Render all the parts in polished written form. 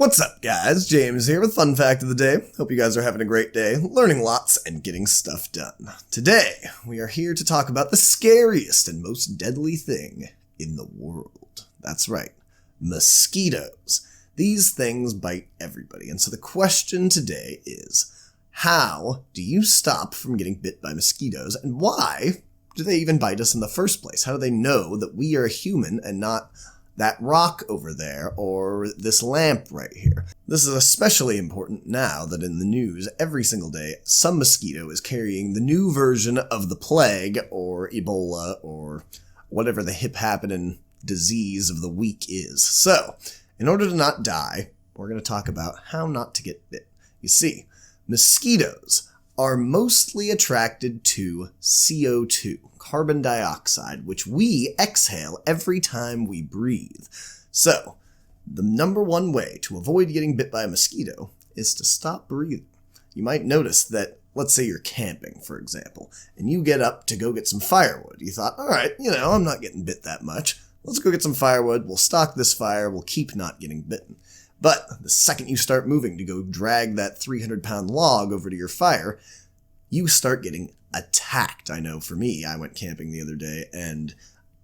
What's up, guys? James here with Fun Fact of the Day. Hope you guys are having a great day, learning lots and getting stuff done. Today, we are here to talk about the scariest and most deadly thing in the world. That's right, mosquitoes. These things bite everybody, and so the question today is, how do you stop from getting bit by mosquitoes, and why do they even bite us in the first place? How do they know that we are a human and not that rock over there, or this lamp right here? This is especially important now that in the news every single day some mosquito is carrying the new version of the plague, or Ebola, or whatever the hip-happening disease of the week is. So, in order to not die, we're going to talk about how not to get bit. You see, mosquitoes are mostly attracted to CO2, carbon dioxide, which we exhale every time we breathe. So, the number one way to avoid getting bit by a mosquito is to stop breathing. You might notice that, let's say you're camping, for example, and you get up to go get some firewood. You thought, alright, I'm not getting bit that much. Let's go get some firewood, we'll stock this fire, we'll keep not getting bitten. But the second you start moving to go drag that 300-pound log over to your fire, you start getting attacked. I know for me, I went camping the other day, and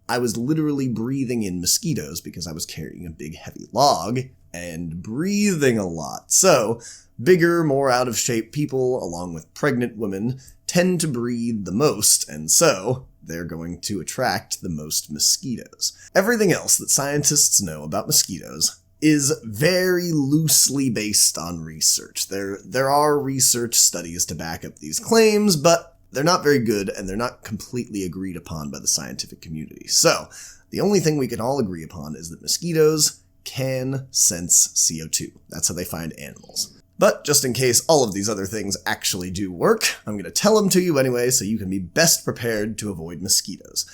I was literally breathing in mosquitoes because I was carrying a big heavy log and breathing a lot. So, bigger, more out-of-shape people, along with pregnant women, tend to breathe the most, and so they're going to attract the most mosquitoes. Everything else that scientists know about mosquitoes is very loosely based on research. There are research studies to back up these claims, but they're not very good, and they're not completely agreed upon by the scientific community. So, the only thing we can all agree upon is that mosquitoes can sense CO2. That's how they find animals. But just in case all of these other things actually do work, I'm going to tell them to you anyway so you can be best prepared to avoid mosquitoes.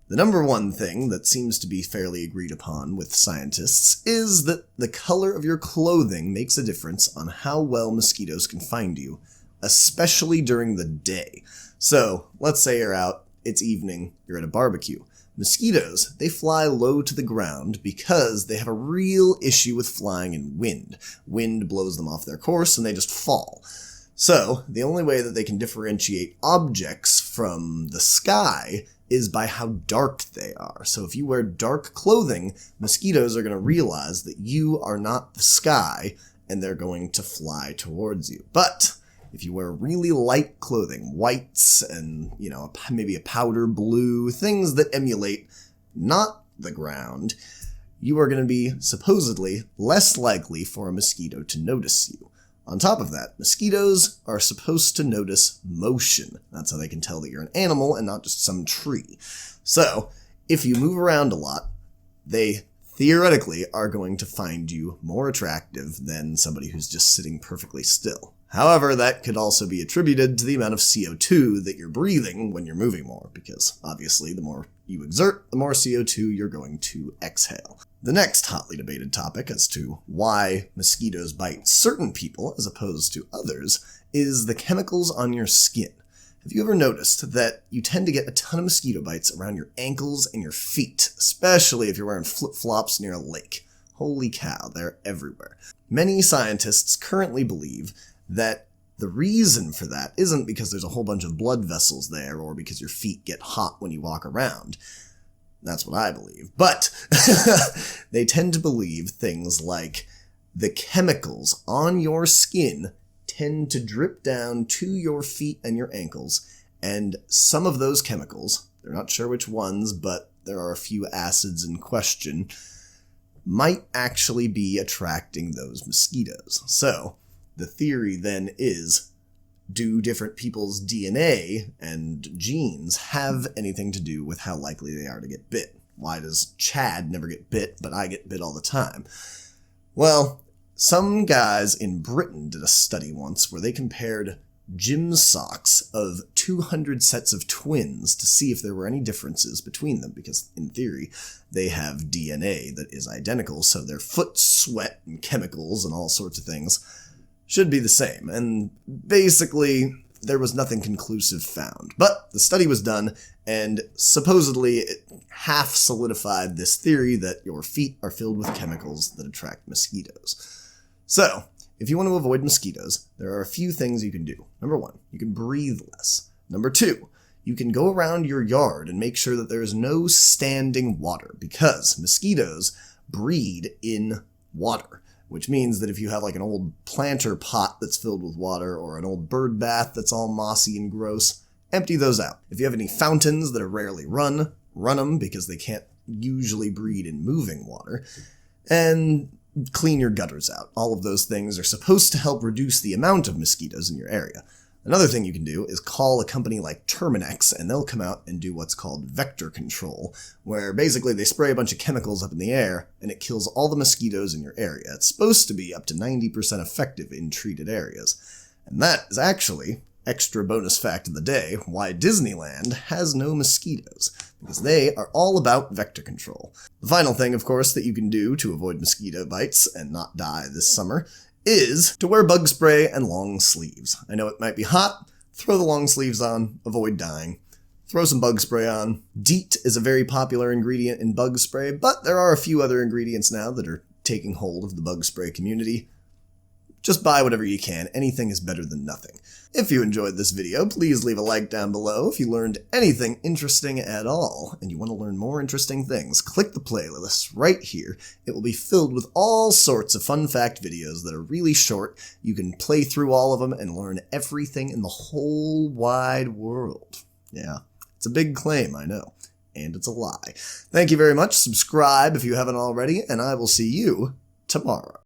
The number one thing that seems to be fairly agreed upon with scientists is that the color of your clothing makes a difference on how well mosquitoes can find you, especially during the day. So, let's say you're out, it's evening, you're at a barbecue. Mosquitoes, they fly low to the ground because they have a real issue with flying in wind. Wind blows them off their course and they just fall. So, the only way that they can differentiate objects from the sky is by how dark they are. So if you wear dark clothing, mosquitoes are going to realize that you are not the sky, and they're going to fly towards you. But if you wear really light clothing, whites and, maybe a powder blue, things that emulate not the ground, you are going to be supposedly less likely for a mosquito to notice you. On top of that, mosquitoes are supposed to notice motion. That's how they can tell that you're an animal and not just some tree. So, if you move around a lot, they theoretically are going to find you more attractive than somebody who's just sitting perfectly still. However, that could also be attributed to the amount of CO2 that you're breathing when you're moving more, because obviously the more you exert, the more CO2 you're going to exhale. The next hotly debated topic as to why mosquitoes bite certain people as opposed to others is the chemicals on your skin. Have you ever noticed that you tend to get a ton of mosquito bites around your ankles and your feet, especially if you're wearing flip-flops near a lake? Holy cow, they're everywhere. Many scientists currently believe that the reason for that isn't because there's a whole bunch of blood vessels there or because your feet get hot when you walk around. That's what I believe. But they tend to believe things like the chemicals on your skin tend to drip down to your feet and your ankles, and some of those chemicals, they're not sure which ones, but there are a few acids in question, might actually be attracting those mosquitoes. So, the theory then is, do different people's DNA and genes have anything to do with how likely they are to get bit? Why does Chad never get bit, but I get bit all the time? Well, some guys in Britain did a study once where they compared gym socks of 200 sets of twins to see if there were any differences between them, because in theory, they have DNA that is identical, so their foot sweat and chemicals and all sorts of things should be the same, and basically there was nothing conclusive found. But the study was done, and supposedly it half solidified this theory that your feet are filled with chemicals that attract mosquitoes. So, if you want to avoid mosquitoes, there are a few things you can do. Number 1, you can breathe less. Number 2, you can go around your yard and make sure that there is no standing water, because mosquitoes breed in water, which means that if you have like an old planter pot that's filled with water or an old bird bath that's all mossy and gross, empty those out. If you have any fountains that are rarely run them because they can't usually breed in moving water, and clean your gutters out. All of those things are supposed to help reduce the amount of mosquitoes in your area. Another thing you can do is call a company like Terminex, and they'll come out and do what's called vector control, where basically they spray a bunch of chemicals up in the air, and it kills all the mosquitoes in your area. It's supposed to be up to 90% effective in treated areas. And that is actually, extra bonus fact of the day, why Disneyland has no mosquitoes, because they are all about vector control. The final thing, of course, that you can do to avoid mosquito bites and not die this summer is to wear bug spray and long sleeves. I know it might be hot, throw the long sleeves on, avoid dying. Throw some bug spray on. DEET is a very popular ingredient in bug spray, but there are a few other ingredients now that are taking hold of the bug spray community. Just buy whatever you can. Anything is better than nothing. If you enjoyed this video, please leave a like down below. If you learned anything interesting at all, and you want to learn more interesting things, click the playlist right here. It will be filled with all sorts of fun fact videos that are really short. You can play through all of them and learn everything in the whole wide world. Yeah, it's a big claim, I know. And it's a lie. Thank you very much. Subscribe if you haven't already, and I will see you tomorrow.